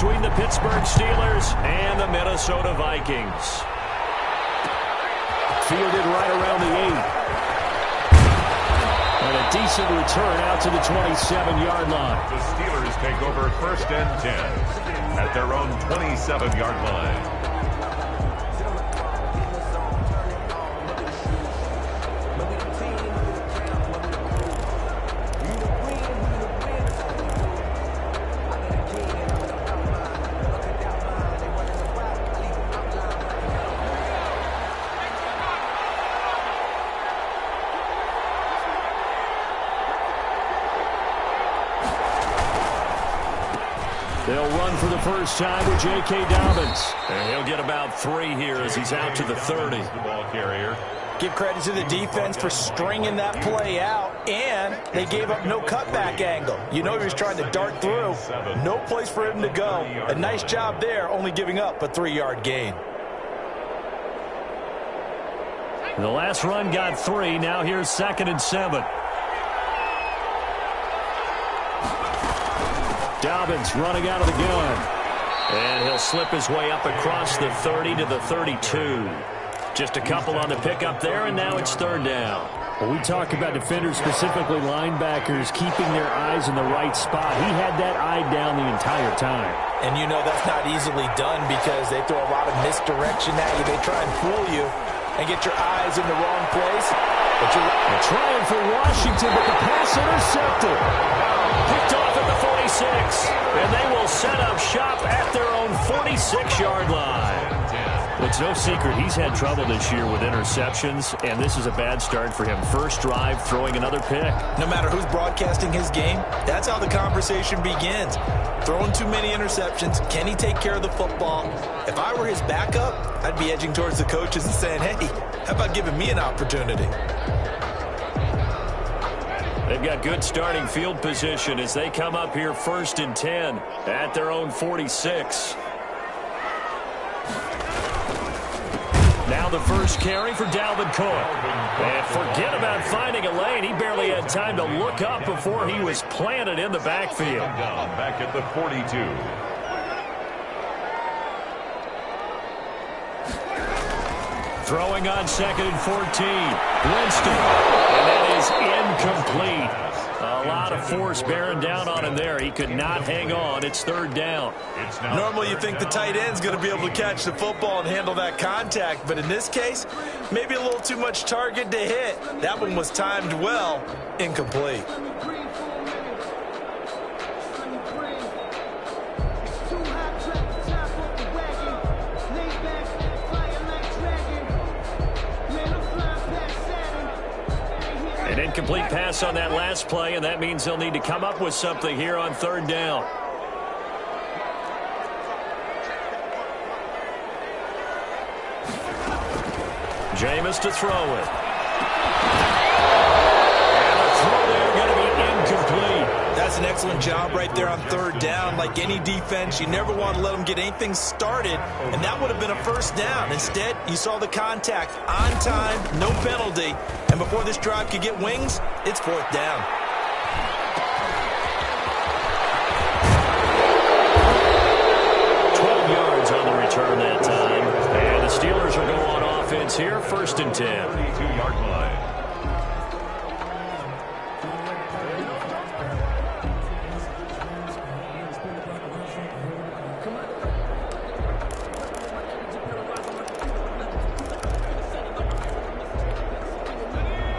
between the Pittsburgh Steelers and the Minnesota Vikings. Fielded right around the 8. And a decent return out to the 27-yard line. The Steelers take over 1st and 10 at their own 27-yard line. They'll run for the first time with J.K. Dobbins. And he'll get about 3 here as he's out to the 30. The ball carrier. Give credit to the defense for stringing that play out, and they gave up no cutback angle. You know he was trying to dart through. No place for him to go. A nice job there, only giving up a 3-yard gain. The last run got 3. Now here's 2nd and 7. Dobbins running out of the gun. And he'll slip his way up across the 30 to the 32. Just a couple on the pickup there, and now it's 3rd down. Well, we talk about defenders, specifically linebackers, keeping their eyes in the right spot. He had that eye down the entire time. And you know that's not easily done because they throw a lot of misdirection at you. They try and fool you and get your eyes in the wrong place. But you're trying for Washington, but the pass intercepted. Picked off at the 46, and they will set up shop at their own 46-yard line. It's no secret he's had trouble this year with interceptions, and this is a bad start for him. First drive, throwing another pick. No matter who's broadcasting his game, that's how the conversation begins. Throwing too many interceptions, can he take care of the football? If I were his backup, I'd be edging towards the coaches and saying, hey, how about giving me an opportunity? They've got good starting field position as they come up here 1st and 10 at their own 46. Now the first carry for Dalvin Cook. And forget about finding a lane. He barely had time to look up before he was planted in the backfield. Back at the 42. Throwing on 2nd and 14. Winston. And that is incomplete. A lot of force bearing down on him there. He could not hang on. It's 3rd down. Normally you think the tight end's going to be able to catch the football and handle that contact. But in this case, maybe a little too much target to hit. That one was timed well. Incomplete. An incomplete pass on that last play, and that means they'll need to come up with something here on 3rd down. Jameis to throw it. And the throw there going to be incomplete. That's an excellent job right there on 3rd down. Like any defense, you never want to let them get anything started, and that would have been a 1st down. Instead, you saw the contact on time, no penalty, and before this drive could get wings, it's 4th down. On the return that time. And the Steelers will go on offense here, 1st and 10. 32-yard line.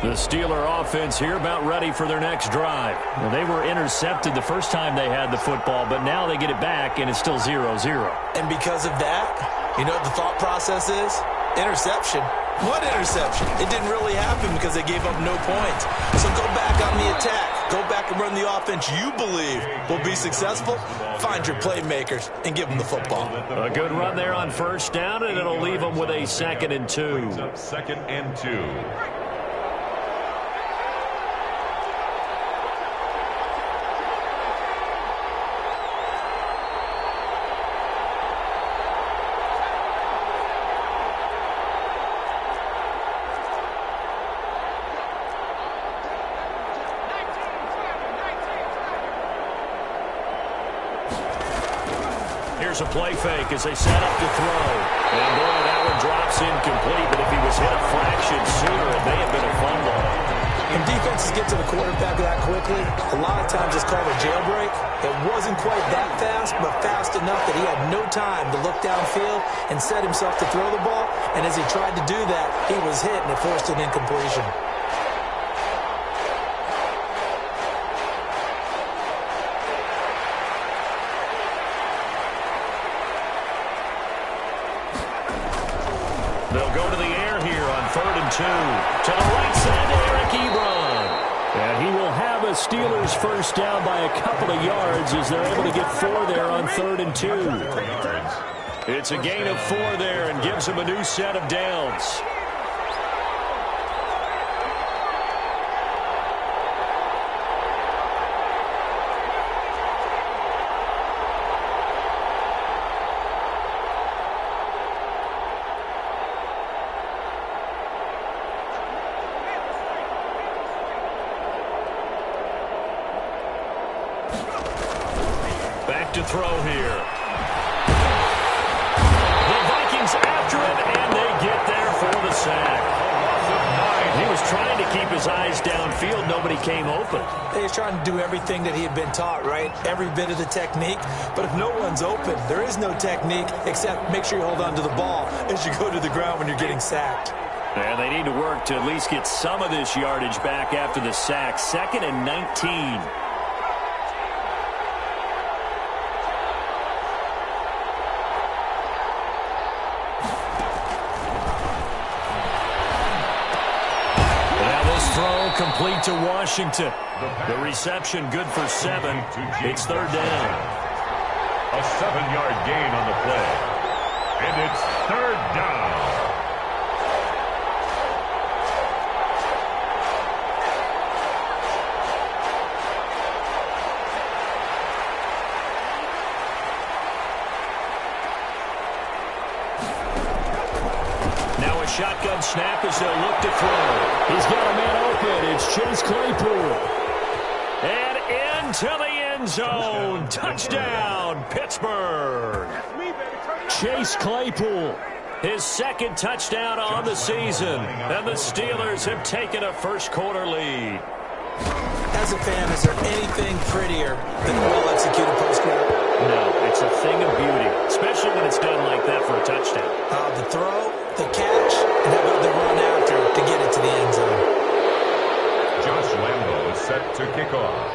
The Steeler offense here about ready for their next drive. Well, they were intercepted the first time they had the football, but now they get it back, and it's still 0-0. And because of that, you know what the thought process is? Interception. What interception? It didn't really happen because they gave up no points. So go back on the attack. Go back and run the offense you believe will be successful. Find your playmakers and give them the football. A good run there on 1st down, and it'll leave them with a 2nd and 2. 2nd and 2. Here's a play fake as they set up to throw. And, boy, that one drops incomplete, but if he was hit a fraction sooner, it may have been a fumble. When defenses get to the quarterback that quickly, a lot of times it's called a jailbreak. It wasn't quite that fast, but fast enough that he had no time to look downfield and set himself to throw the ball. And as he tried to do that, he was hit, and it forced an incompletion. They'll go to the air here on 3rd and 2. To the right side to Eric Ebron. And he will have a Steelers first down by a couple of yards as they're able to get 4 there on 3rd and 2. It's a gain of 4 there and gives him a new set of downs. To throw here. The Vikings after it, and they get there for the sack. He was trying to keep his eyes downfield. Nobody came open. He was trying to do everything that he had been taught, right? Every bit of the technique. But if no one's open, there is no technique except make sure you hold on to the ball as you go to the ground when you're getting sacked. And they need to work to at least get some of this yardage back after the sack. 2nd and 19. Complete to Washington. The reception good for 7. It's 3rd down. A 7-yard gain on the play. And it's 3rd down. Now a shotgun snap as they'll look to throw. He's got a man open. It's Chase Claypool. And into the end zone. Touchdown, Pittsburgh. Chase Claypool. His 2nd touchdown on the season. And the Steelers have taken a first-quarter lead. As a fan, is there anything prettier than a well-executed post-route? No, it's a thing of beauty, especially when it's done like that for a touchdown. The throw, the catch, and how about the run after to get it to the end zone? Josh Lambo is set to kick off.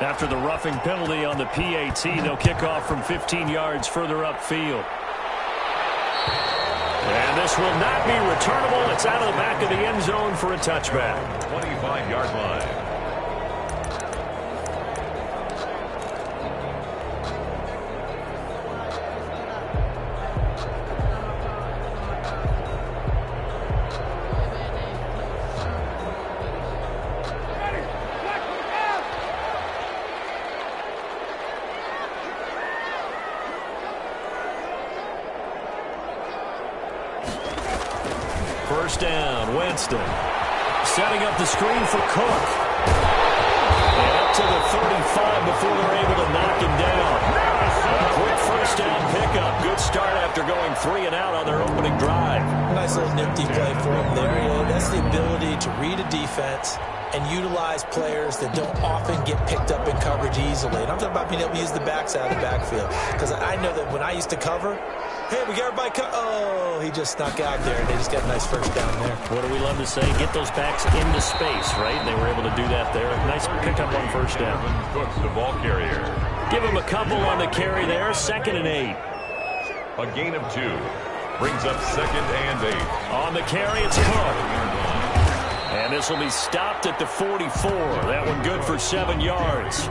After the roughing penalty on the PAT, they'll kick off from 15 yards further upfield. And this will not be returnable. It's out of the back of the end zone for a touchback. 25-yard line. First down, Winston. Setting up the screen for Cook. And up to the 35 before they're able to knock him down. A quick first down pickup. Good start after going 3 and out on their opening drive. Nice little nifty play for him there. You know, that's the ability to read a defense and utilize players that don't often get picked up in coverage easily. And I'm talking about being able to use the backside of the backfield. Because I know that when I used to cover, hey, we got everybody oh, he just snuck out there, and they just got a nice first down there. What do we love to say? Get those backs into space, right? And they were able to do that there. Nice pickup on first down. Cook, the ball carrier. Give him a couple on the carry there. 2nd and 8. A gain of 2. Brings up 2nd and 8. On the carry, it's Cook. And this will be stopped at the 44. That one good for 7 yards.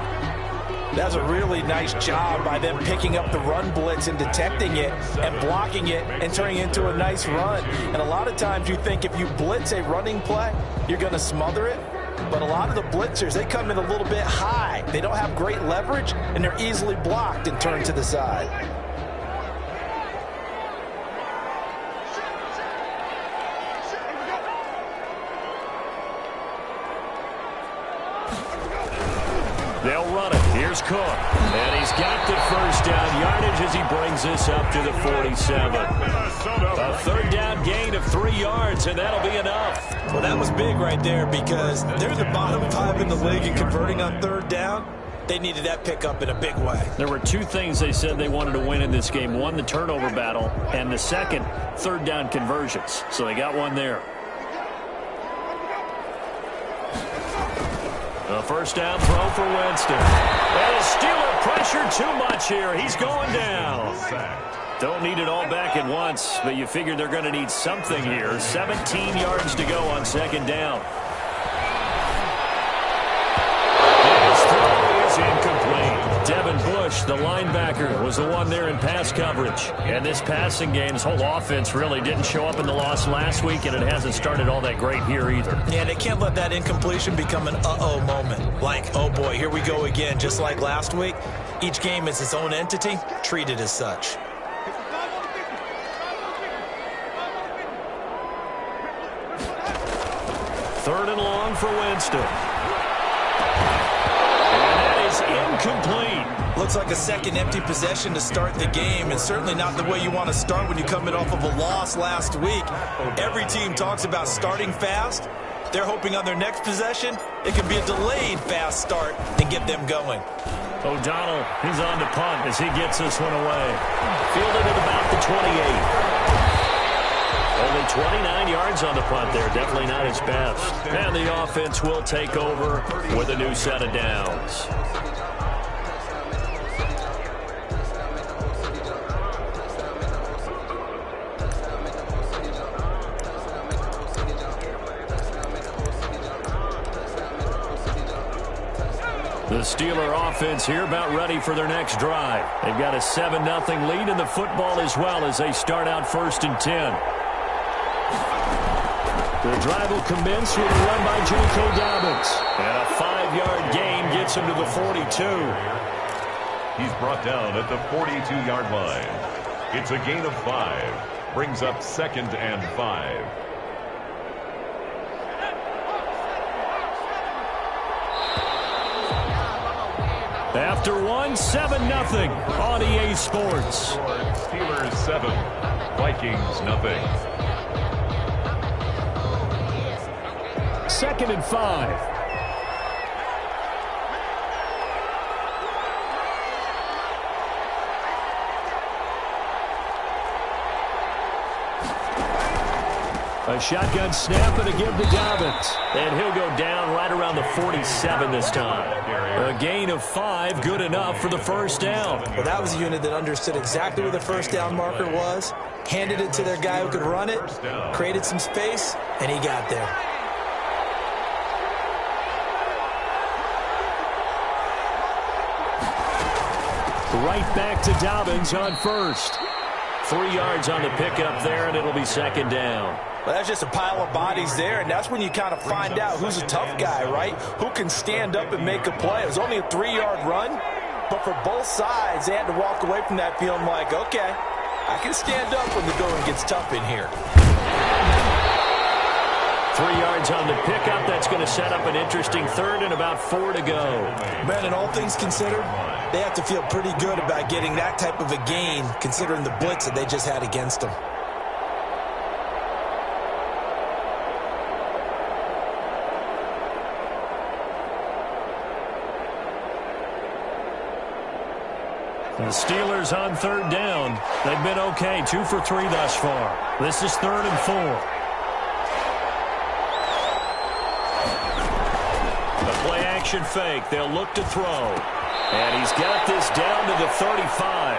That's a really nice job by them picking up the run blitz and detecting it and blocking it and turning it into a nice run. And a lot of times you think if you blitz a running play, you're going to smother it. But a lot of the blitzers, they come in a little bit high. They don't have great leverage, and they're easily blocked and turned to the side. They'll run it. Here's here's Cook. And he's got the first down yardage as he brings this up to the 47. A third down gain of 3 yards, and that'll be enough. Well, that was big right there because they're the bottom 5 in the league in converting on third down. They needed that pickup in a big way. There were 2 things they said they wanted to win in this game. One, the turnover battle, and the second, third down conversions. So they got one there. A first down throw for Winston. And a Steeler pressure too much here. He's going down. Don't need it all back at once, but you figure they're going to need something here. 17 yards to go on second down. His throw is incomplete. Devin Bush, the linebacker, was the one there in pass coverage. And this passing game, this whole offense really didn't show up in the loss last week, and it hasn't started all that great here either. Yeah, they can't let that incompletion become an uh-oh moment. Like, oh boy, here we go again, just like last week. Each game is its own entity, treat it as such. Third and long for Winston. And that is incomplete. Looks like a second empty possession to start the game, and certainly not the way you want to start when you're coming off of a loss last week. Every team talks about starting fast. They're hoping on their next possession, it can be a delayed fast start and get them going. O'Donnell, he's on to punt as he gets this one away. Fielded at about the 28. Only 29 yards on the punt there. Definitely not his best. And the offense will take over with a new set of downs. The Steeler offense here about ready for their next drive. They've got a 7-0 lead in the football as well as they start out 1st and 10. The drive will commence with a run by J.K. Dobbins. And a 5-yard gain gets him to the 42. He's brought down at the 42-yard line. It's a gain of 5. Brings up 2nd and 5. After 7-0 on EA Sports. Steelers 7, Vikings nothing. 2nd and 5. A shotgun snap and a give to Dobbins. And he'll go down right around the 47 this time. A gain of 5, good enough for the first down. Well, that was a unit that understood exactly where the first down marker was, handed it to their guy who could run it, created some space, and he got there. Right back to Dobbins on first. 3 yards on the pickup there, and it'll be 2nd down. Well, that's just a pile of bodies there, and that's when you kind of find out who's a tough guy, right? Who can stand up and make a play. It was only a 3-yard run, but for both sides, they had to walk away from that feeling like, okay, I can stand up when the going gets tough in here. 3 yards on the pickup. That's going to set up an interesting 3rd and about 4 to go. Man, and all things considered, they have to feel pretty good about getting that type of a gain, considering the blitz that they just had against them. The Steelers on 3rd down. They've been okay, 2 for 3 thus far. This is 3rd and 4. The play action fake. They'll look to throw. And he's got this down to the 35.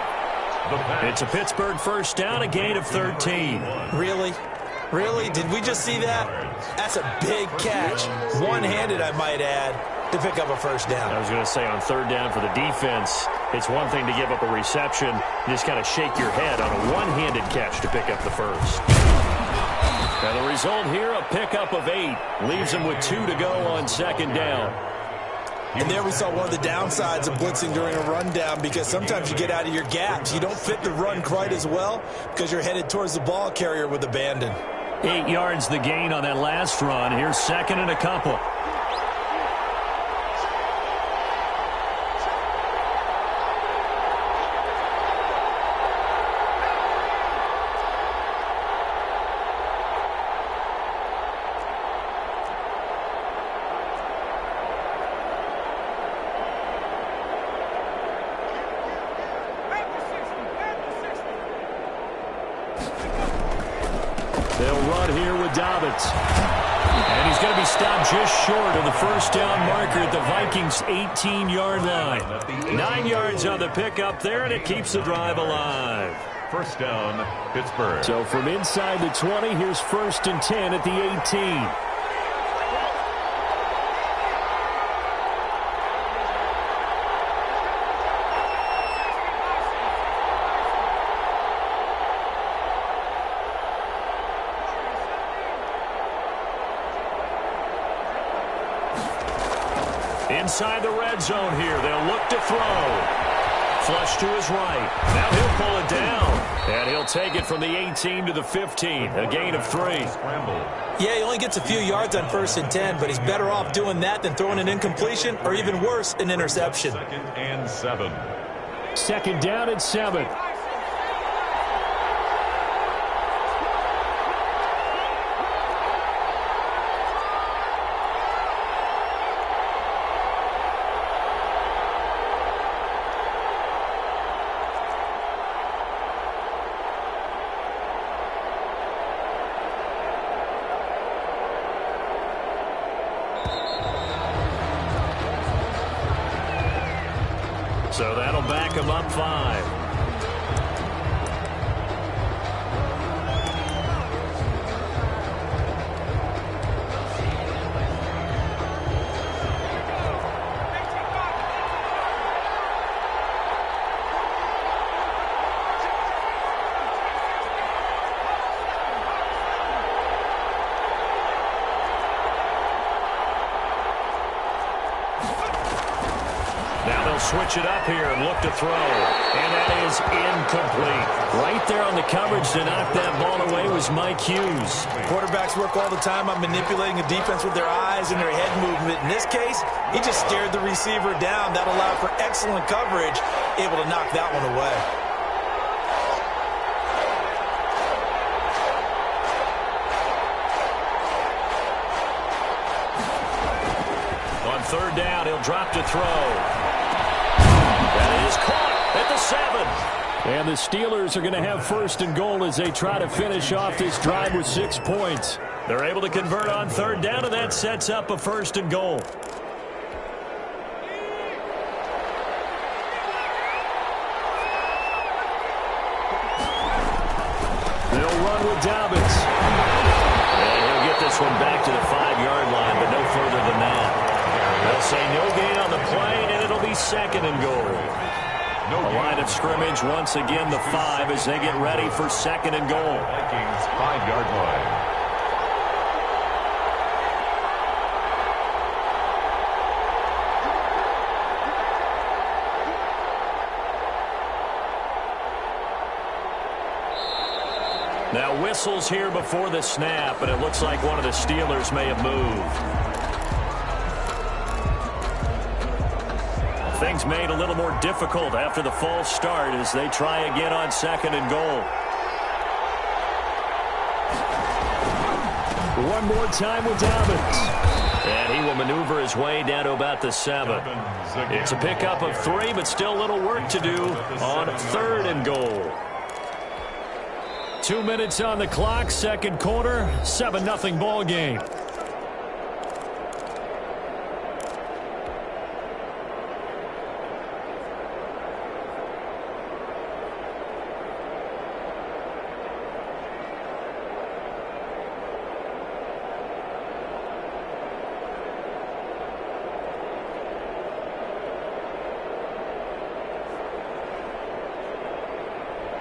It's a Pittsburgh first down, a gain of 13. Really? Really? Did we just see that? That's a big catch. One-handed, I might add, to pick up a first down. I was going to say on 3rd down for the defense, it's one thing to give up a reception. You just kind of shake your head on a one-handed catch to pick up the first. And the result here, a pickup of 8. Leaves them with 2 to go on 2nd down. And there we saw one of the downsides of blitzing during a rundown, because sometimes you get out of your gaps. You don't fit the run quite as well because you're headed towards the ball carrier with abandon. 8 yards the gain on that last run. Here's 2nd and a couple. They'll run here with Dobbins. And he's going to be stopped just short of the first down marker at the Vikings' 18-yard line. 9 yards on the pickup there, and it keeps the drive alive. First down, Pittsburgh. So from inside the 20, here's 1st and 10 at the 18. Inside the red zone here, they'll look to throw. Flush to his right. Now he'll pull it down. And he'll take it from the 18 to the 15. A gain of 3. Yeah, he only gets a few yards on 1st and 10, but he's better off doing that than throwing an incompletion or even worse, an interception. 2nd and 7. 2nd down and 7. So that'll back him up 5. Switch it up here and look to throw. And that is incomplete. Right there on the coverage to knock that ball away was Mike Hughes. Quarterbacks work all the time on manipulating a defense with their eyes and their head movement. In this case, he just stared the receiver down. That allowed for excellent coverage, able to knock that one away. On 3rd down, he'll drop to throw. That is caught at the 7. And the Steelers are going to have 1st and goal as they try to finish off this drive with 6 points. They're able to convert on 3rd down, and that sets up a 1st and goal. They'll run with Dobbins. And he'll get this one back to the 5-yard line, but no further than that. They'll say no gain on the play, and it'll be 2nd and goal. A line of scrimmage once again, the 5, as they get ready for 2nd and goal. Vikings 5-yard line. Now whistles here before the snap, and it looks like one of the Steelers may have moved. Things made a little more difficult after the false start as they try again on 2nd and goal. One more time with Dobbins. And he will maneuver his way down to about the 7. It's a pickup of 3, but still a little work to do on 3rd and goal. 2 minutes on the clock, 2nd quarter, 7-0 ball game.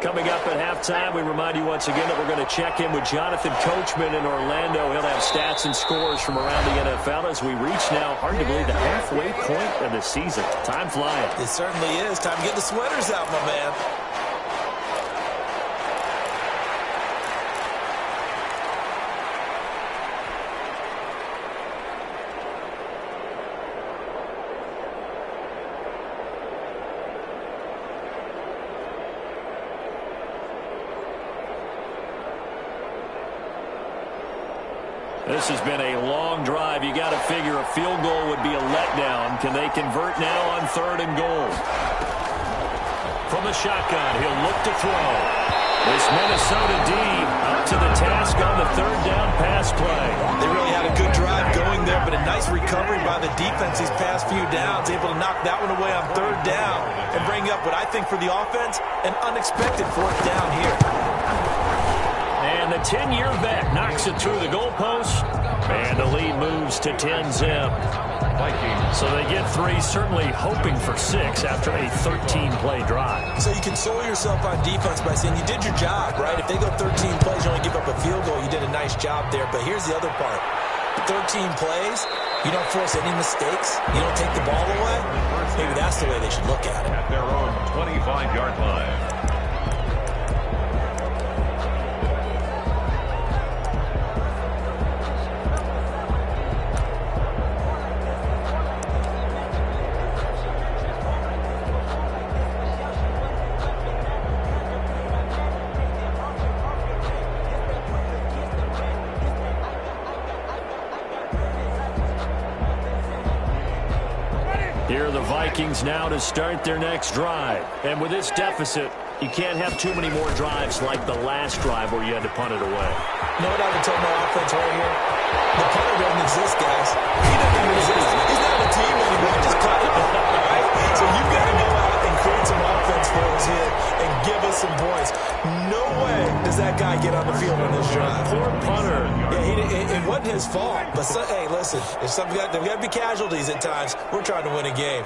Coming up at halftime, we remind you once again that we're going to check in with Jonathan Coachman in Orlando. He'll have stats and scores from around the NFL as we reach now, hard to believe, the halfway point of the season. Time flying. It certainly is. Time to get the sweaters out, my man. This has been a long drive. You got to figure a field goal would be a letdown. Can they convert now on 3rd and goal? From the shotgun, he'll look to throw. This Minnesota D up to the task on the third down pass play. They really had a good drive going there, but a nice recovery by the defense these past few downs, able to knock that one away on third down and bring up what I think for the offense, an unexpected fourth down here. And the 10-year vet knocks it through the goalpost, and the lead moves to 10-zip. So they get 3, certainly hoping for 6 after a 13-play drive. So you console yourself on defense by saying you did your job, right? If they go 13 plays, you only give up a field goal, you did a nice job there. But here's the other part. 13 plays, you don't force any mistakes, you don't take the ball away. Maybe that's the way they should look at it. At their own 25-yard line. Here are the Vikings now to start their next drive. And with this deficit, you can't have too many more drives like the last drive where you had to punt it away. You know what I would tell my offense right here? The punter doesn't exist, guys. He doesn't even exist. He's not a team anymore. He just cut it. All right? So you've got to go out and create some offense for us here and give us some points. No way does that guy get on the field on this drive. Poor punter. Yeah, it wasn't his fault. But, hey, listen, if there got to be casualties at times, we're trying to win a game.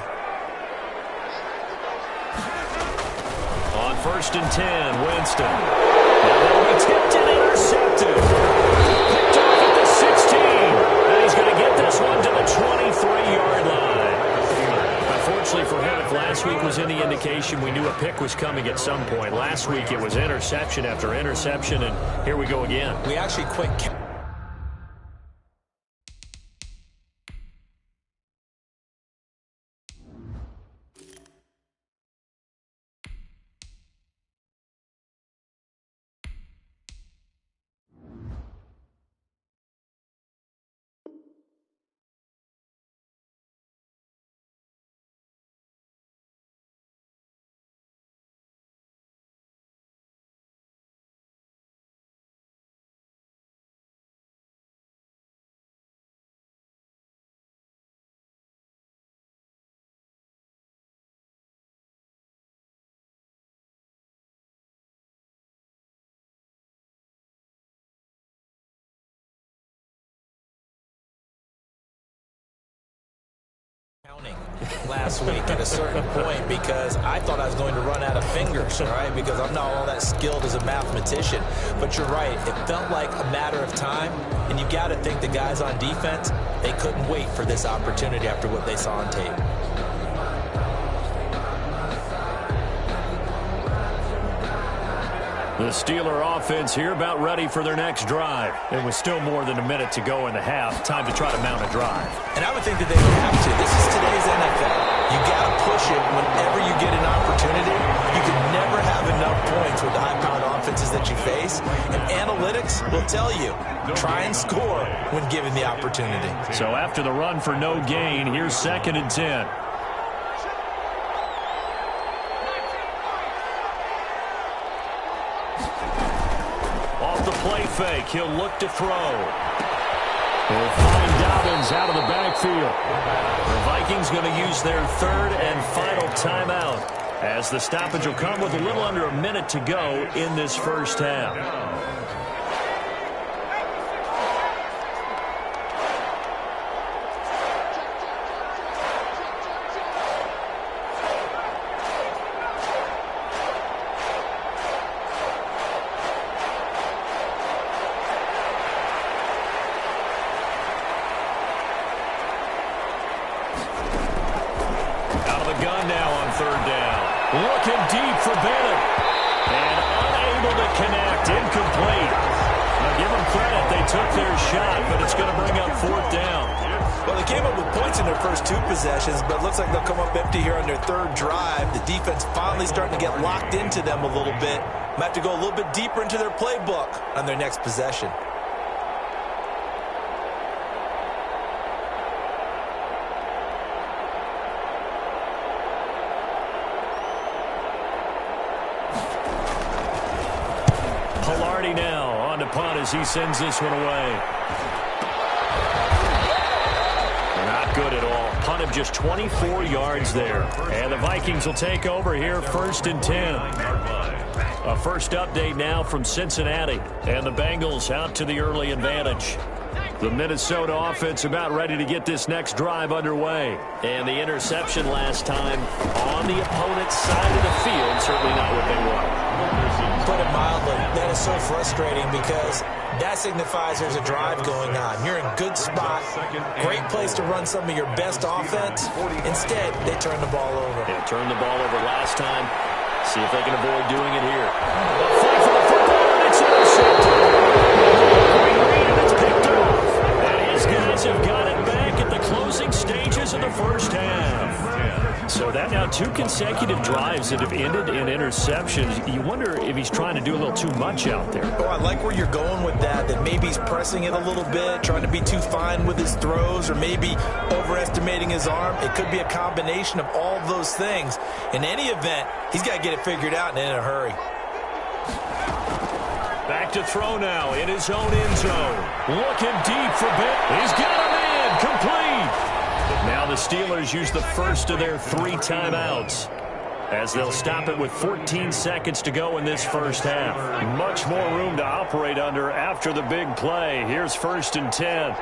On 1st and 10, Winston. Now they'll be tipped and intercepted. Picked off at the 16. And he's going to get this one to the 23-yard line. Unfortunately for him, if last week was any indication, we knew a pick was coming at some point. Last week it was interception after interception, and here we go again. We actually quit. Last week at a certain point because I thought I was going to run out of fingers, right? Because I'm not all that skilled as a mathematician. But you're right. It felt like a matter of time. And you got to think the guys on defense, they couldn't wait for this opportunity after what they saw on tape. The Steeler offense here about ready for their next drive. And with still more than a minute to go in the half, time to try to mount a drive. And I would think that they would have to. This is today's NFL. You got to push it whenever you get an opportunity. You can never have enough points with the high-powered offenses that you face. And analytics will tell you, try and score when given the opportunity. So after the run for no gain, here's 2nd and 10. Play fake. He'll look to throw. They'll find Dobbins out of the backfield. The Vikings going to use their 3rd and final timeout as the stoppage will come with a little under a minute to go in this first half. Gun now on 3rd down. Looking deep for Bennett. And unable to connect. Incomplete. Now give them credit. They took their shot, but it's going to bring up 4th down. Well, they came up with points in their first 2 possessions, but it looks like they'll come up empty here on their 3rd drive. The defense finally starting to get locked into them a little bit. Might have to go a little bit deeper into their playbook on their next possession. Lombardi now on to punt as he sends this one away. Not good at all. Punt of just 24 yards there. And the Vikings will take over here, 1st and 10. A first update now from Cincinnati. And the Bengals out to the early advantage. The Minnesota offense about ready to get this next drive underway. And the interception last time on the opponent's side of the field, certainly not what they want. Put it mildly, that is so frustrating because that signifies there's a drive going on. You're in a good spot, great place to run some of your best offense. Instead, they turn the ball over. They turned the ball over last time. See if they can avoid doing it here. A fight for the football, and it's intercepted. And it's picked off. And his guys have got it back at the closing stages of the first half. So that now 2 consecutive drives that have ended in interceptions. You wonder if he's trying to do a little too much out there. Oh, I like where you're going with that maybe he's pressing it a little bit, trying to be too fine with his throws, or maybe overestimating his arm. It could be a combination of all of those things. In any event, he's got to get it figured out and in a hurry. Back to throw now in his own end zone. Looking deep for Ben. He's got a man complete. Now the Steelers use the first of their 3 timeouts as they'll stop it with 14 seconds to go in this first half. Much more room to operate under after the big play. Here's 1st and 10.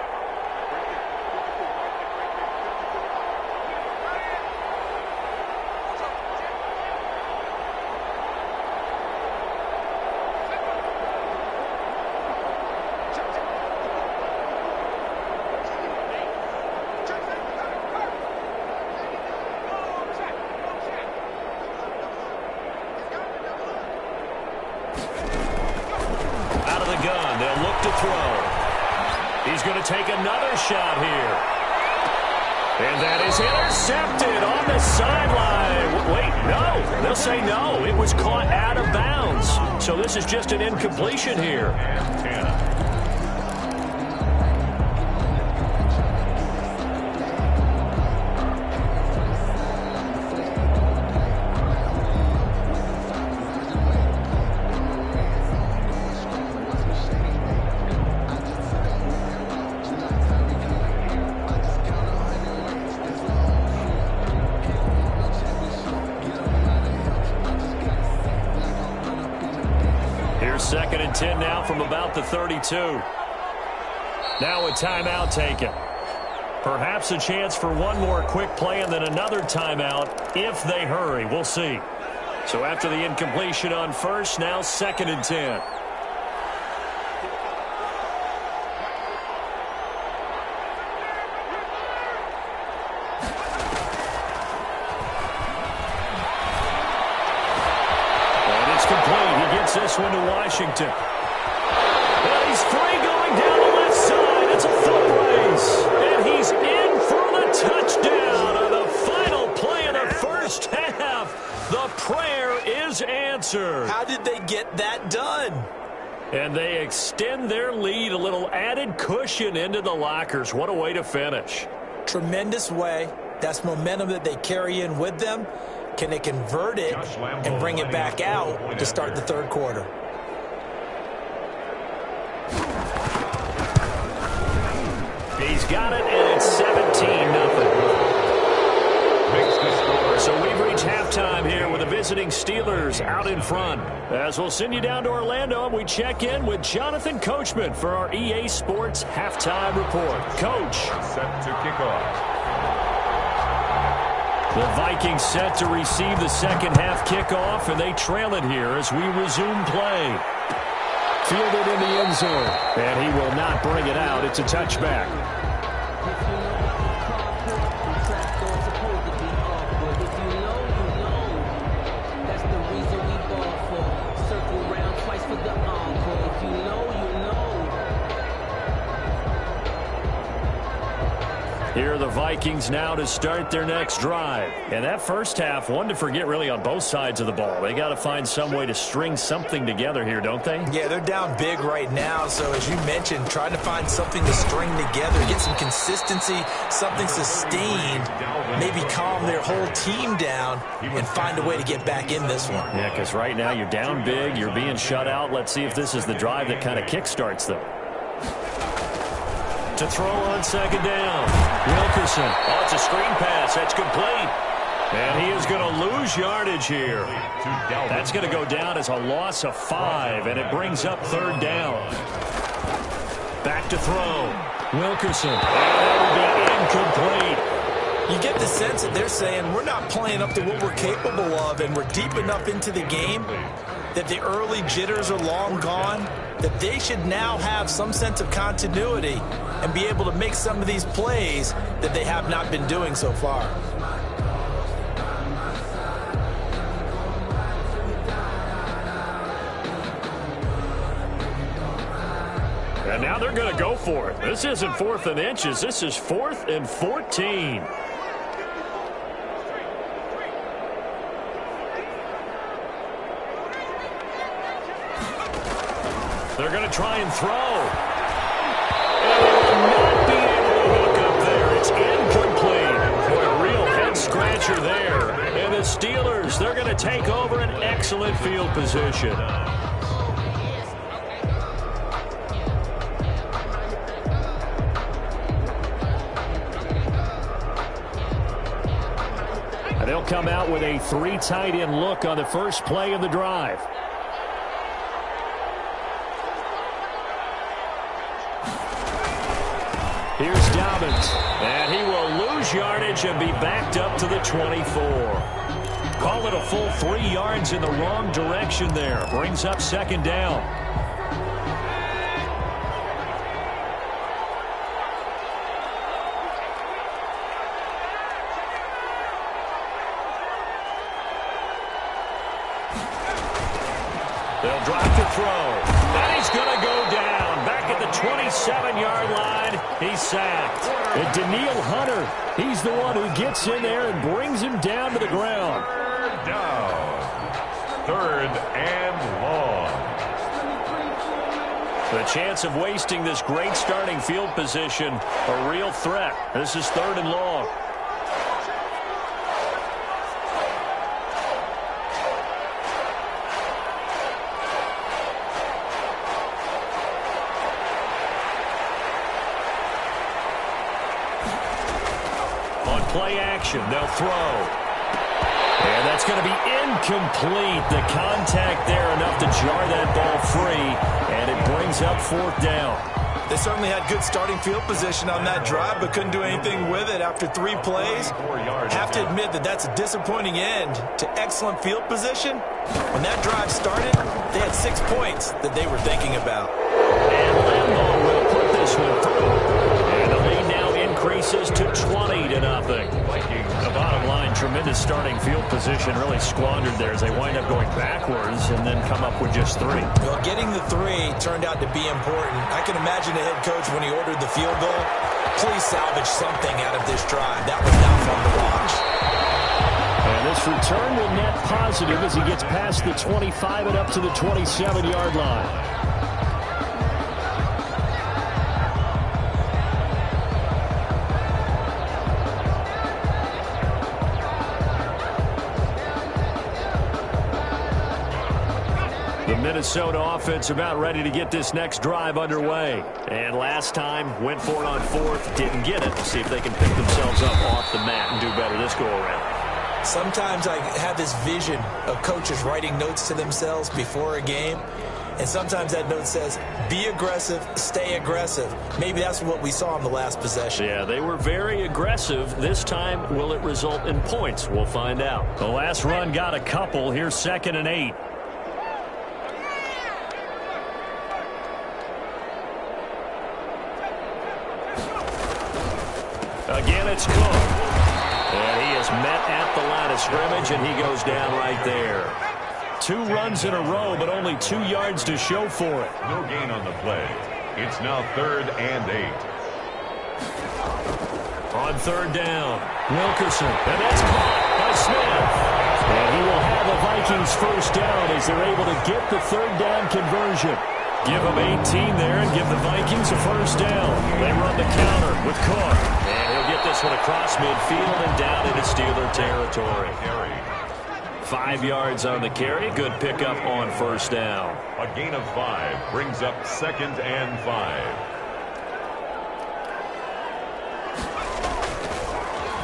He's going to take another shot here. And that is intercepted on the sideline. Wait, no. They'll say no. It was caught out of bounds. So this is just an incompletion here. Here's 2nd and 10 now from about the 32. Now a timeout taken. Perhaps a chance for one more quick play and then another timeout if they hurry. We'll see. So after the incompletion on first, now 2nd and 10. This one to Washington. And he's free going down the left side. It's a foot race. And he's in for the touchdown on the final play of the first half. The prayer is answered. How did they get that done? And they extend their lead, a little added cushion into the lockers. What a way to finish. Tremendous way. That's momentum that they carry in with them. Can they convert it and bring it back out to start the third quarter? He's got it, and it's 17-0. So we've reached halftime here with the visiting Steelers out in front. As we'll send you down to Orlando, and we check in with Jonathan Coachman for our EA Sports Halftime Report. Coach. Set to kick off. The Vikings set to receive the second half kickoff, and they trail it here as we resume play. Fielded in the end zone, and he will not bring it out. It's a touchback. Here are the Vikings now to start their next drive. And that first half, one to forget really on both sides of the ball. They got to find some way to string something together here, don't they? Yeah, they're down big right now. So as you mentioned, trying to find something to string together, get some consistency, something sustained, maybe calm their whole team down and find a way to get back in this one. Yeah, because right now you're down big, you're being shut out. Let's see if this is the drive that kind of kickstarts them. To throw on second down. Wilkerson. Oh, it's a screen pass. That's complete. And he is going to lose yardage here. That's going to go down as a loss of 5, and it brings up third down. Back to throw. Wilkerson. And that will be incomplete. You get the sense that they're saying we're not playing up to what we're capable of, and we're deep enough into the game that the early jitters are long gone, that they should now have some sense of continuity and be able to make some of these plays that they have not been doing so far. And now they're going to go for it. This isn't 4th and inches. This is 4th and 14. They're going to try and throw. And they will not be able to hook up there. It's incomplete. Boy, a real head-scratcher there. And the Steelers, they're going to take over an excellent field position. And they'll come out with a 3 tight end look on the first play of the drive. Here's Dobbins, and he will lose yardage and be backed up to the 24. Call it a full 3 yards in the wrong direction there. Brings up second down. They'll drop to throw. And he's going to go down. Back at the 27-yard line, he's sacked. And Daniil Hunter, he's the one who gets in there and brings him down to the ground. Third and long. The chance of wasting this great starting field position, a real threat. This is 3rd and long. Play action. They'll throw. And that's going to be incomplete. The contact there enough to jar that ball free. And it brings up 4th down. They certainly had good starting field position on that drive, but couldn't do anything with it after 3 plays. Have to admit that that's a disappointing end to excellent field position. When that drive started, they had 6 points that they were thinking about. And Lambeau will put this one through. And the lead now increases to 20-0. The bottom line, tremendous starting field position, really squandered there as they wind up going backwards and then come up with just 3. Well, getting the 3 turned out to be important. I can imagine the head coach when he ordered the field goal. Please salvage something out of this drive. That was not fun to watch. And this return will net positive as he gets past the 25 and up to the 27-yard line. The Minnesota offense about ready to get this next drive underway. And last time, went for it on 4th, didn't get it. See if they can pick themselves up off the mat and do better this go-around. Sometimes I have this vision of coaches writing notes to themselves before a game. And sometimes that note says, be aggressive, stay aggressive. Maybe that's what we saw in the last possession. Yeah, they were very aggressive. This time, will it result in points? We'll find out. The last run got a couple. Here's 2nd and 8. Again, it's Cook. And he is met at the line of scrimmage, and he goes down right there. 2 runs in a row, but only 2 yards to show for it. No gain on the play. It's now 3rd and 8. On third down, Wilkerson, and that's caught by Smith. And he will have the Vikings first down as they're able to get the third down conversion. Give them 18 there and give the Vikings a first down. They run the counter with Cook. And he'll get this one across midfield and down into Steeler territory. 5 yards on the carry. Good pickup on first down. A gain of 5 brings up 2nd and 5.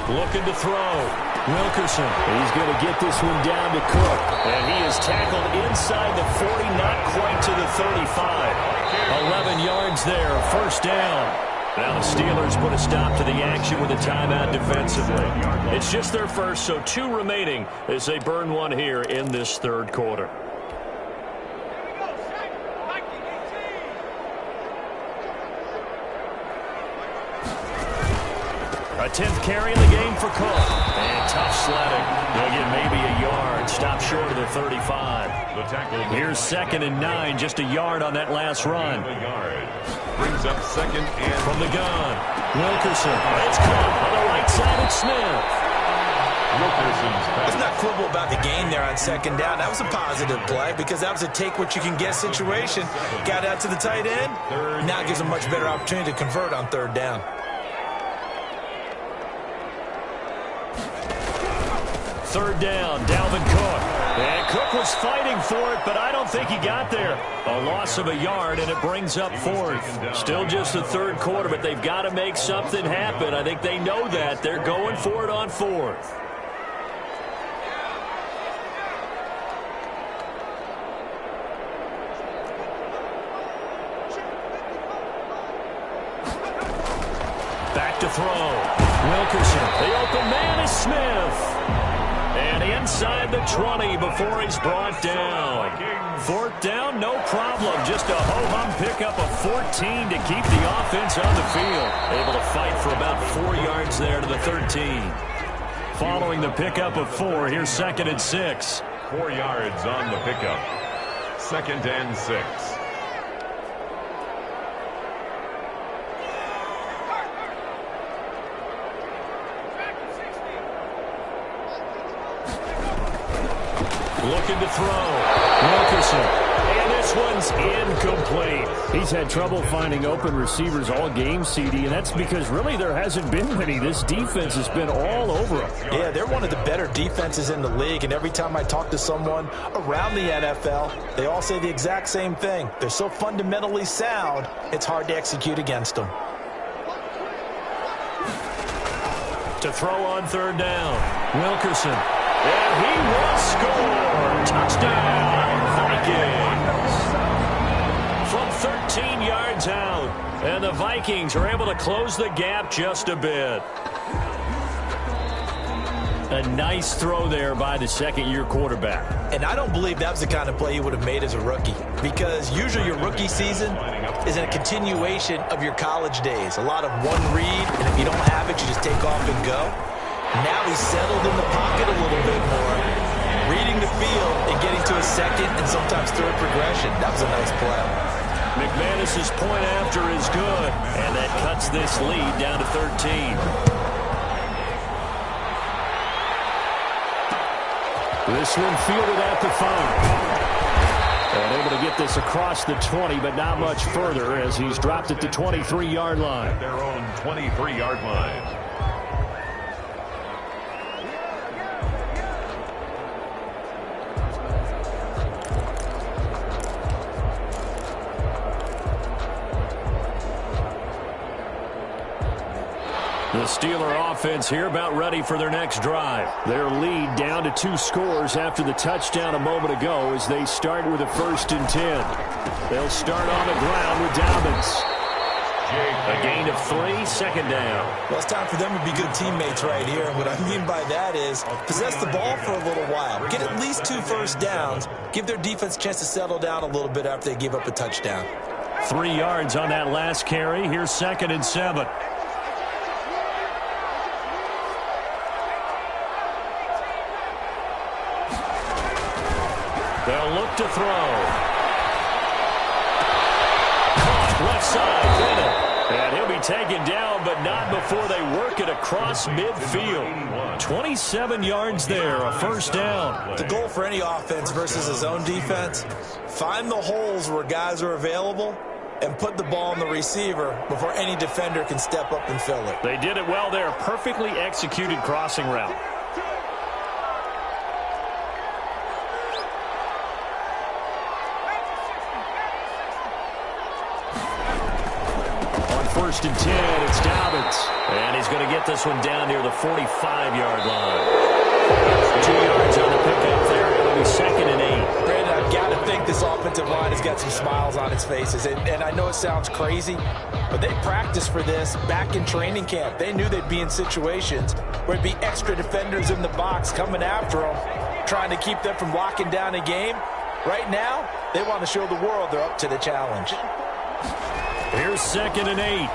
Looking to throw. Wilkerson. He's going to get this one down to Cook. And he is tackled inside the 40, not quite to the 35. 11 yards there, first down. Now the Steelers put a stop to the action with a timeout defensively. It's just their first, so 2 remaining as they burn one here in this third quarter. A 10th carry in the game for Cook. And tough sledding. They'll get maybe a yard. Stop short of the 35. Here's 2nd and 9. Just a yard on that last run. Brings up 2nd and from the gun. Wilkerson. It's caught on the right side of Smith. Let's not quibble about the gain there on 2nd down. That was a positive play because that was a take-what-you-can-get situation. Got out to the tight end. Now it gives them a much better opportunity to convert on 3rd down. Third down, Dalvin Cook. And Cook was fighting for it, but I don't think he got there. A loss of a yard, and it brings up 4th. Still just the third quarter, but they've got to make something happen. I think they know that. They're going for it on 4th. Back to throw. Wilkerson. The open man is Smith. And inside the 20 before he's brought down. 4th down, no problem. Just a ho-hum pickup of 14 to keep the offense on the field. Able to fight for about 4 yards there to the 13. Following the pickup of 4, here's 2nd and 6. 4 yards on the pickup. 2nd and 6. Looking to throw. Wilkerson. And this one's incomplete. He's had trouble finding open receivers all game, CD, and that's because really there hasn't been many. This defense has been all over him. Yeah, they're one of the better defenses in the league, and every time I talk to someone around the NFL, they all say the exact same thing. They're so fundamentally sound, it's hard to execute against them. To throw on 3rd down. Wilkerson. And he will score. Touchdown, Vikings. From 13 yards out. And the Vikings are able to close the gap just a bit. A nice throw there by the 2nd-year quarterback. And I don't believe that was the kind of play he would have made as a rookie. Because usually your rookie season is a continuation of your college days. A lot of one read, and if you don't have it, you just take off and go. Now he's settled in the pocket a little bit more, reading the field and getting to a 2nd and sometimes 3rd progression. That was a nice play. McManus's point after is good, and that cuts this lead down to 13. This one fielded at the 5. And able to get this across the 20, but not much further as he's dropped it to 23-yard line. Their own 23-yard line. The Steeler offense here about ready for their next drive. Their lead down to 2 scores after the touchdown a moment ago as they start with a 1st and 10. They'll start on the ground with Dobbins. A gain of 3, 2nd down. Well, it's time for them to be good teammates right here. What I mean by that is possess the ball for a little while. Get at least 2 first downs. Give their defense a chance to settle down a little bit after they give up a touchdown. 3 yards on that last carry. Here's 2nd and 7. They'll look to throw. Caught left side, Bennett. And he'll be taken down, but not before they work it across midfield. 27 yards there, a first down. The goal for any offense versus a zone defense, find the holes where guys are available and put the ball on the receiver before any defender can step up and fill it. They did it well there. Perfectly executed crossing route. On 1st and 10, it's Dobbins. And he's going to get this one down near the 45-yard line. 2 yards on the pickup there. It'll be 2nd and 8. Brandon, I've got to think this offensive line has got some smiles on its faces. And I know it sounds crazy, but they practiced for this back in training camp. They knew they'd be in situations where it'd be extra defenders in the box coming after them, trying to keep them from locking down a game. Right now, they want to show the world they're up to the challenge. Here's 2nd and 8.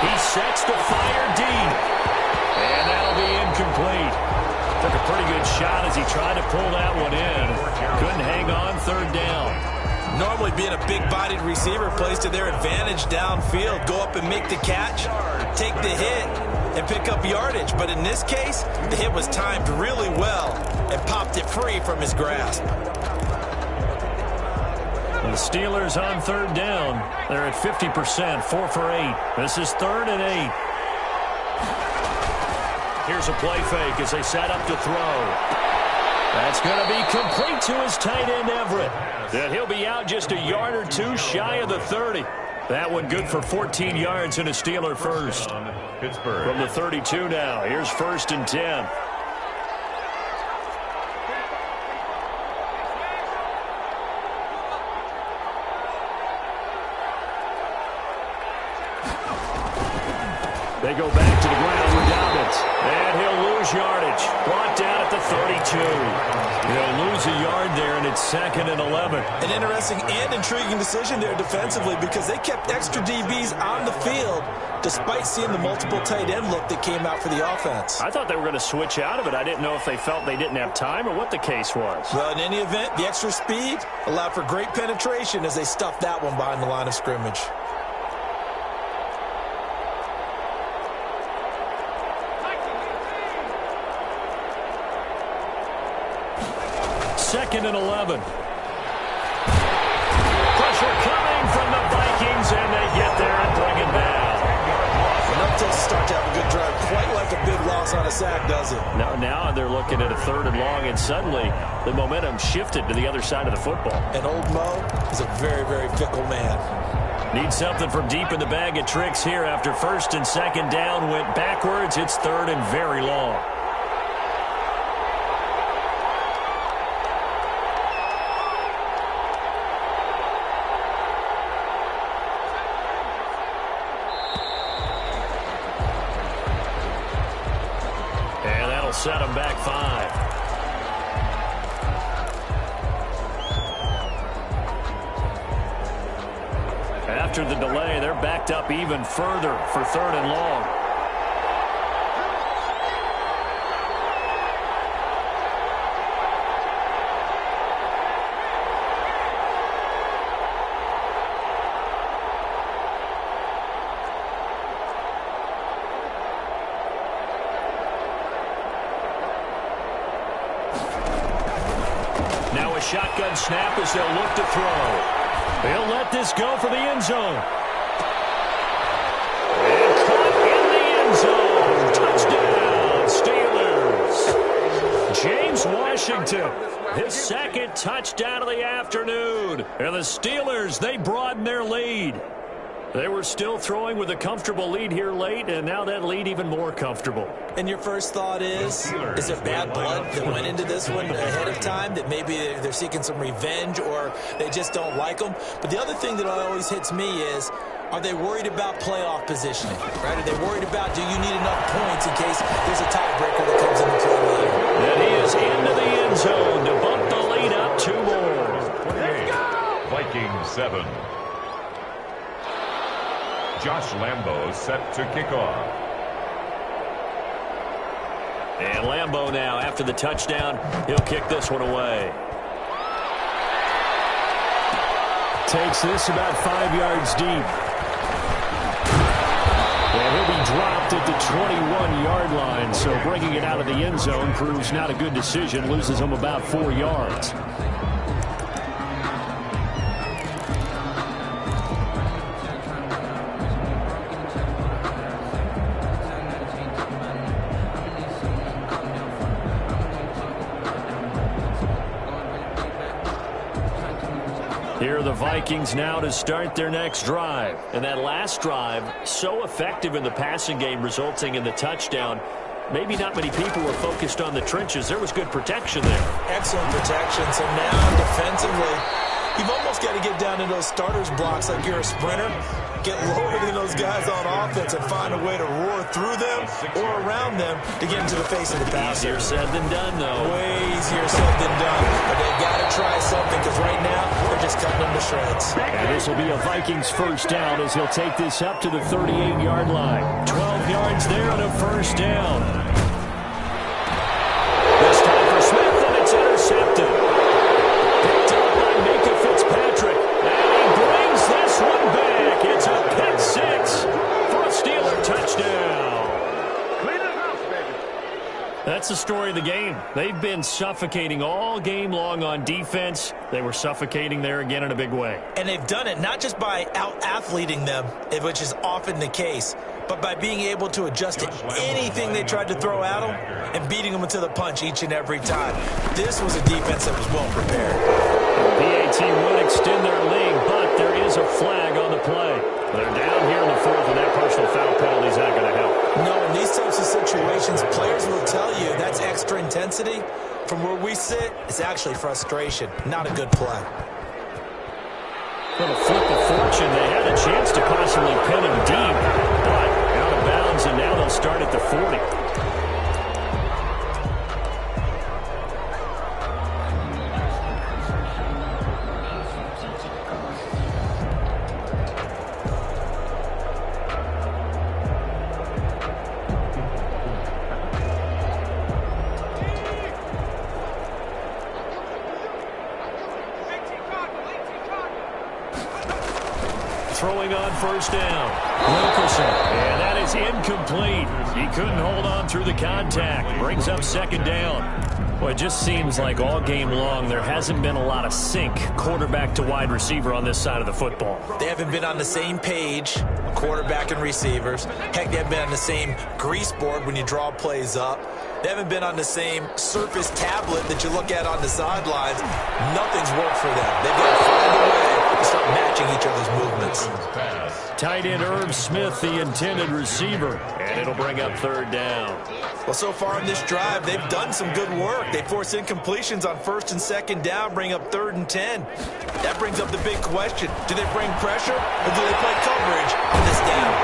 He sets the fire deep. And that'll be incomplete. Took a pretty good shot as he tried to pull that one in. Couldn't hang on 3rd down. Normally being a big-bodied receiver plays to their advantage downfield. Go up and make the catch, take the hit, and pick up yardage. But in this case, the hit was timed really well and popped it free from his grasp. The Steelers on 3rd down. They're at 50%, 4 for 8. This is 3rd and 8. Here's a play fake as they set up to throw. That's going to be complete to his tight end, Everett. And he'll be out just a yard or two shy of the 30. That one good for 14 yards and a Steeler first. Pittsburgh. From the 32 now. Here's 1st and 10. They go back to the ground with Dobbins. And he'll lose yardage. Brought down at the 32. He'll lose a yard there, and it's 2nd and 11. An interesting and intriguing decision there defensively because they kept extra DBs on the field despite seeing the multiple tight end look that came out for the offense. I thought they were going to switch out of it. I didn't know if they felt they didn't have time or what the case was. Well, in any event, the extra speed allowed for great penetration as they stuffed that one behind the line of scrimmage. Second and 11. Pressure coming from the Vikings, and they get there and bring it down. Enough to start to have a good drive. Quite like a big loss on a sack, does it? Now they're looking at a 3rd and long, and suddenly the momentum shifted to the other side of the football. And old Mo is a very, very fickle man. Need something from deep in the bag of tricks here after 1st and 2nd down went backwards. It's 3rd and very long. Set them back 5. After the delay, they're backed up even further for 3rd and long. Shotgun snap as they'll look to throw. They'll let this go for the end zone. And caught in the end zone. Touchdown, Steelers. James Washington, his 2nd touchdown of the afternoon. And the Steelers, they broaden their lead. They were still throwing with a comfortable lead here late, and now that lead even more comfortable. And your first thought is there bad blood that went into this one ahead of time, that maybe they're seeking some revenge or they just don't like them? But the other thing that always hits me is, are they worried about playoff positioning? Right? Are they worried about, do you need enough points in case there's a tiebreaker that comes into play later? And he is into the end zone to bump the lead up 2 more. Vikings 7. Josh Lambo set to kick off. And Lambo now, after the touchdown, he'll kick this one away. Takes this about 5 yards deep. And he'll be dropped at the 21-yard line. So bringing it out of the end zone proves not a good decision. Loses him about 4 yards. Here are the Vikings now to start their next drive. And that last drive, so effective in the passing game, resulting in the touchdown. Maybe not many people were focused on the trenches. There was good protection there. Excellent protection. So now defensively, you've almost got to get down to those starters blocks like you're a sprinter. Get lower than those guys on offense and find a way to roar through them or around them to get into the face of the passer. Easier said than done, though. Way easier said than done. But they've got to try something because right now they're just cutting them to shreds. And this will be a Vikings first down as he'll take this up to the 38-yard line. 12 yards there and a first down. This time for Smith, and it's intercepted. Picked up by Micah Fitzpatrick. And he brings this one back. It's a pick six for a Steeler touchdown. That's the story of the game. They've been suffocating all game long on defense. They were suffocating there again in a big way. And they've done it not just by out-athleting them, which is often the case, but by being able to adjust to anything they tried to throw at them and beating them to the punch each and every time. This was a defense that was well prepared. The PAT would extend their lead, but there is a flag on the play. They're down here in the fourth, and that personal foul penalty is not going to help. No, in these types of situations, players will tell you that's extra intensity. From where we sit, it's actually frustration. Not a good play. For the flip of fortune, they had a chance to possibly pin him deep, but out of bounds, and now they'll start at the 40. Throwing on first down. Wilkerson. And that is incomplete. He couldn't hold on through the contact. Brings up second down. Well, it just seems like all game long there hasn't been a lot of sync quarterback to wide receiver on this side of the football. They haven't been on the same page, quarterback and receivers. Heck, they haven't been on the same grease board when you draw plays up. They haven't been on the same Surface tablet that you look at on the sidelines. Nothing's worked for them. They've got to find a way to start matching each other's movements. Tight end Irv Smith, the intended receiver, and it'll bring up third down. Well, so far in this drive, they've done some good work. They force incompletions on first and second down, bring up 3rd and 10. That brings up the big question. Do they bring pressure, or do they play coverage on this down?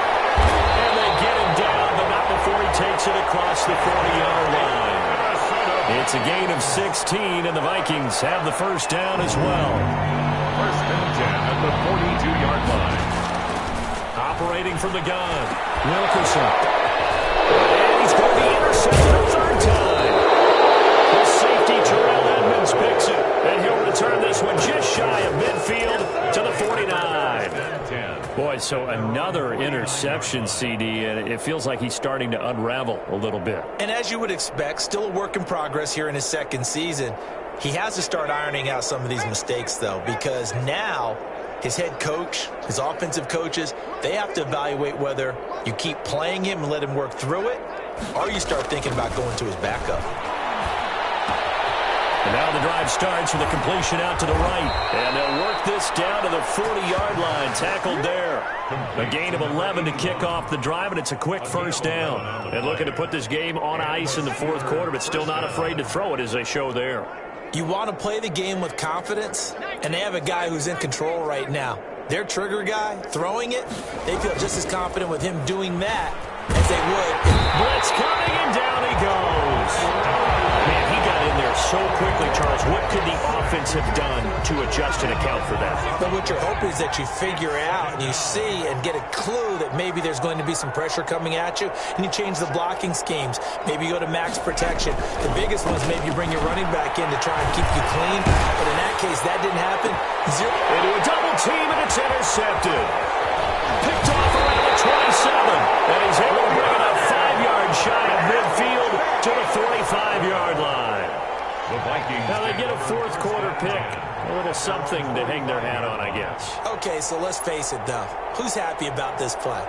And they get him down, but not before he takes it across the 40-yard line. It's a gain of 16, and the Vikings have the first down as well. First and 10 at the 42-yard line. Operating from the gun, Wilkerson. And he's going to be intercepted a third time. The safety, Terrell Edmonds, picks it, and he'll return this one just shy of midfield to the 49. Boy, so another interception, CD, and it feels like he's starting to unravel a little bit. And as you would expect, still a work in progress here in his second season. He has to start ironing out some of these mistakes, though, because now his head coach, his offensive coaches, they have to evaluate whether you keep playing him and let him work through it, or you start thinking about going to his backup. And now the drive starts with a completion out to the right. And they'll work this down to the 40-yard line. Tackled there. A gain of 11 to kick off the drive, and it's a quick first down. And looking to put this game on ice in the fourth quarter, but still not afraid to throw it as they show there. You want to play the game with confidence, and they have a guy who's in control right now. Their trigger guy, throwing it, they feel just as confident with him doing that as they would. Blitz coming, and down he goes. Man, he got in there so quickly, Charles. What could the offense have done to adjust and account for that? But what you're hoping is that you figure out and you see and get a clue that maybe there's going to be some pressure coming at you, and you change the blocking schemes. Maybe you go to max protection. The biggest one is maybe you bring your running back in to try and keep you clean. But in that case, that didn't happen. Into a double team, and it's intercepted. Picked off around the And he's able to bring it up 5 yards shy of midfield to the 45-yard line. The Vikings. Now they get a fourth quarter pick. A little something to hang their hat on, I guess. Okay, so let's face it, though. Who's happy about this play?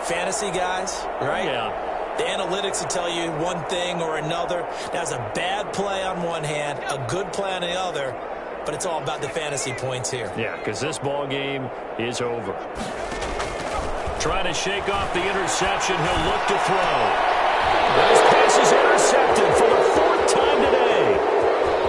Fantasy guys, right? Yeah. The analytics will tell you one thing or another. That's a bad play on one hand, a good play on the other, but it's all about the fantasy points here. Yeah, because this ball game is over. Trying to shake off the interception. He'll look to throw. This pass is intercepted for the 4th time today.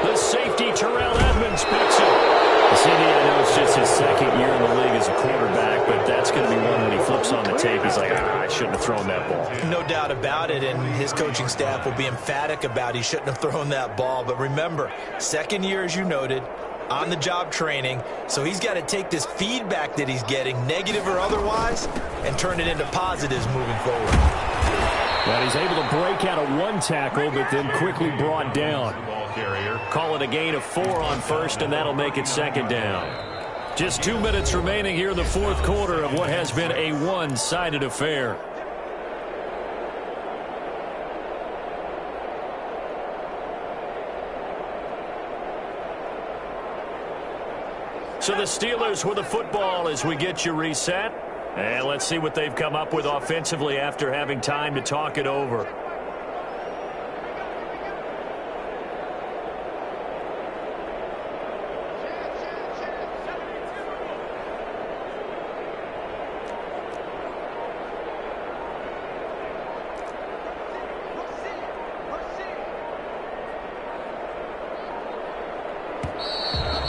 The safety, Terrell Edmonds, picks it. CD, I know it's just his 2nd year in the league as a quarterback, but that's going to be one when he flips on the tape. He's like, I shouldn't have thrown that ball. No doubt about it, and his coaching staff will be emphatic about he shouldn't have thrown that ball. But remember, 2nd year, as you noted, on-the-job training, so he's got to take this feedback that he's getting, negative or otherwise, and turn it into positives moving forward. But he's able to break out of 1 tackle, but then quickly brought down. Call it a gain of 4 on first, and that'll make it 2nd down. Just 2 minutes remaining here in the 4th quarter of what has been a one-sided affair. So the Steelers with the football as we get you reset. And let's see what they've come up with offensively after having time to talk it over.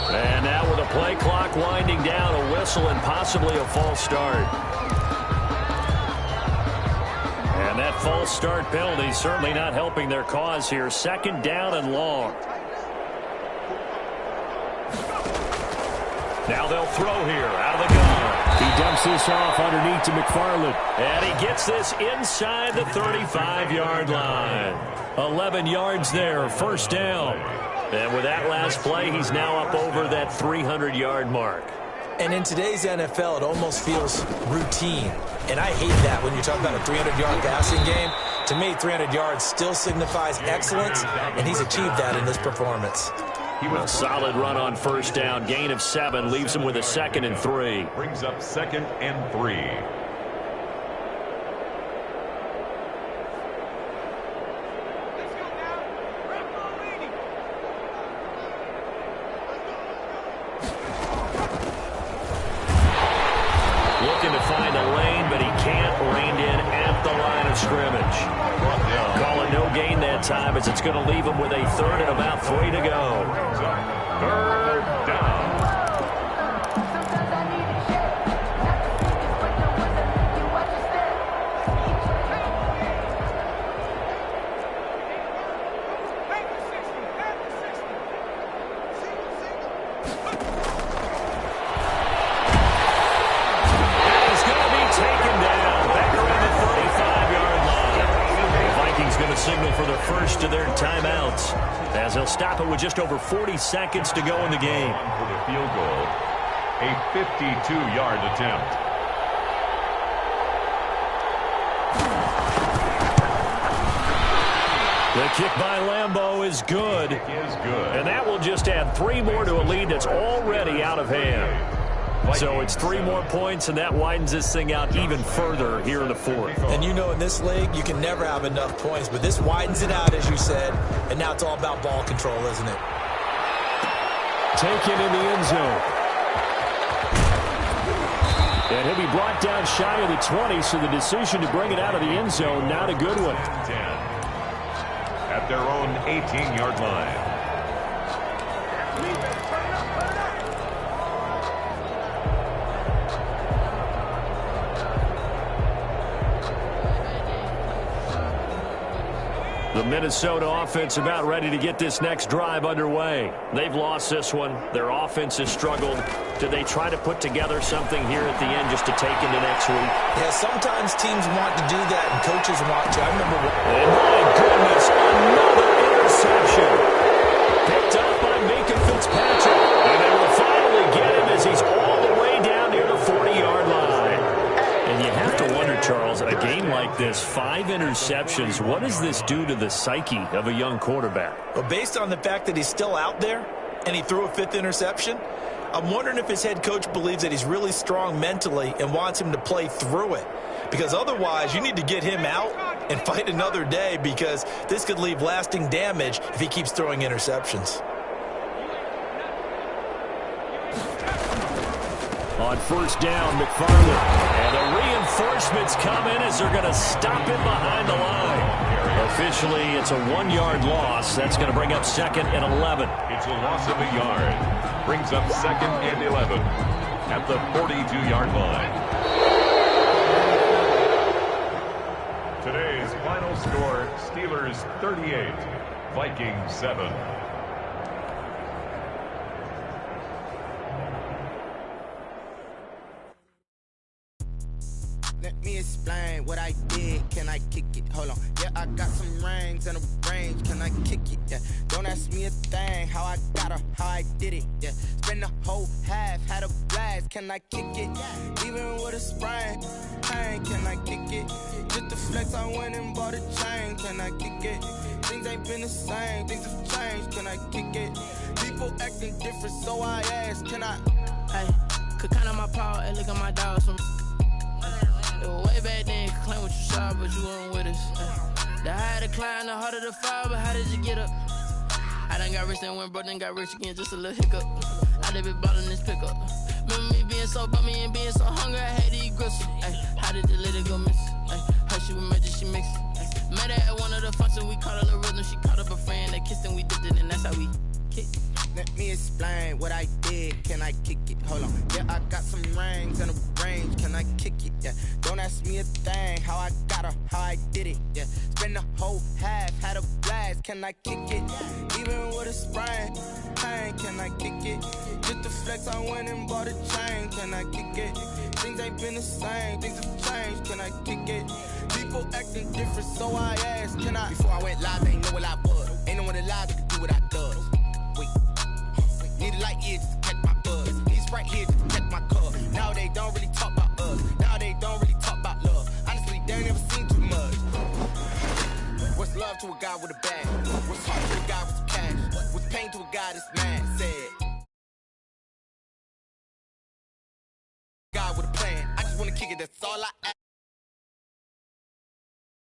And now with a play clock winding down, a whistle and possibly a false start. And that false start penalty certainly not helping their cause here. 2nd down and long. Now they'll throw here out of the gun. He dumps this off underneath to McFarland. And he gets this inside the 35-yard line. 11 yards there, 1st down. And with that last play, he's now up over that 300-yard mark. And in today's NFL, it almost feels routine. And I hate that when you talk about a 300-yard passing game. To me, 300 yards still signifies excellence, and he's achieved that in this performance. A solid run on 1st down. Gain of 7 leaves him with a 2nd and 3. Brings up 2nd and 3. Looking to find a lane, but he can't. Reined in at the line of scrimmage. Call it no gain that time as it's going to leave him with a 3rd and about 3 to go. 3rd down. Signal for their first of their timeouts as they'll stop it with just over 40 seconds to go in the game. For the field goal, a 52-yard attempt. The kick by Lambeau is good. And that will just add 3 more to a lead that's already out of hand. So it's 3 more points, and that widens this thing out even further here in the 4th. And you know in this league, you can never have enough points, but this widens it out, as you said, and now it's all about ball control, isn't it? Taken in the end zone. And he'll be brought down shy of the 20, so the decision to bring it out of the end zone, not a good one. At their own 18-yard line. The Minnesota offense about ready to get this next drive underway. They've lost this one. Their offense has struggled. Do they try to put together something here at the end just to take into next week? Yeah, sometimes teams want to do that and coaches want to. I remember. And my goodness, another interception. Picked up by Minka Fitzpatrick. And they will finally get him as he's all the way down near the 40-yard line. And you have to wonder, like this. 5 interceptions. What does this do to the psyche of a young quarterback? Well, based on the fact that he's still out there and he threw a 5th interception, I'm wondering if his head coach believes that he's really strong mentally and wants him to play through it. Because otherwise, you need to get him out and fight another day, because this could leave lasting damage if he keeps throwing interceptions. On first down, McFarland. And the reinforcements come in as they're going to stop him behind the line. Officially, it's a 1-yard loss. That's going to bring up 2nd and 11. It's a loss of a yard. Brings up 2nd and 11 at the 42-yard line. Today's final score, Steelers 38, Vikings 7. Let me explain what I did. Can I kick it? Hold on. Yeah, I got some rings and a range. Can I kick it? Yeah. Don't ask me a thing. How I got her, how I did it. Yeah. Spend the whole half, had a blast. Can I kick it? Even with a sprain. Can I kick it? Just the flex, I went and bought a chain. Can I kick it? Things ain't been the same. Things have changed. Can I kick it? People acting different, so I asked. Can I? Hey, could count on my power and look at my dogs from. It was way back then, could claim what you saw, but you weren't with us. The higher the climb, the harder the fall, but how did you get up? I done got rich and went broke, then got rich again, just a little hiccup. I done been ballin' this pickup. Remember me being so bummy and being so hungry, I had to eat gristle. How did the lady go miss? Her she was magic, she mixed. Met her at one of the functions, we caught her the rhythm, she caught up a friend, they kissed and we dipped it, and that's how we kicked. Let me explain what I did. Can I kick it? Hold on. Yeah, I got some rings and a range. Can I kick it? Yeah. Don't ask me a thing. How I got her, how I did it. Yeah. Spend the whole half, had a blast. Can I kick it? Even with a sprain. Can I kick it? Just the flex, I went and bought a chain. Can I kick it? Things ain't been the same. Things have changed. Can I kick it? People acting different, so I asked. Can I? Before I went live, they ain't know what I was. Ain't no one alive that could do what I does. Wait. Need a light here just to catch my buzz. These right here just to catch my cup. Now they don't really talk about us. Now they don't really talk about love. Honestly, they ain't never seen too much. What's love to a guy with a bag? What's heart to a guy with some cash? What's pain to a guy that's mad? Said. Guy with a plan. I just wanna kick it, that's all I ask.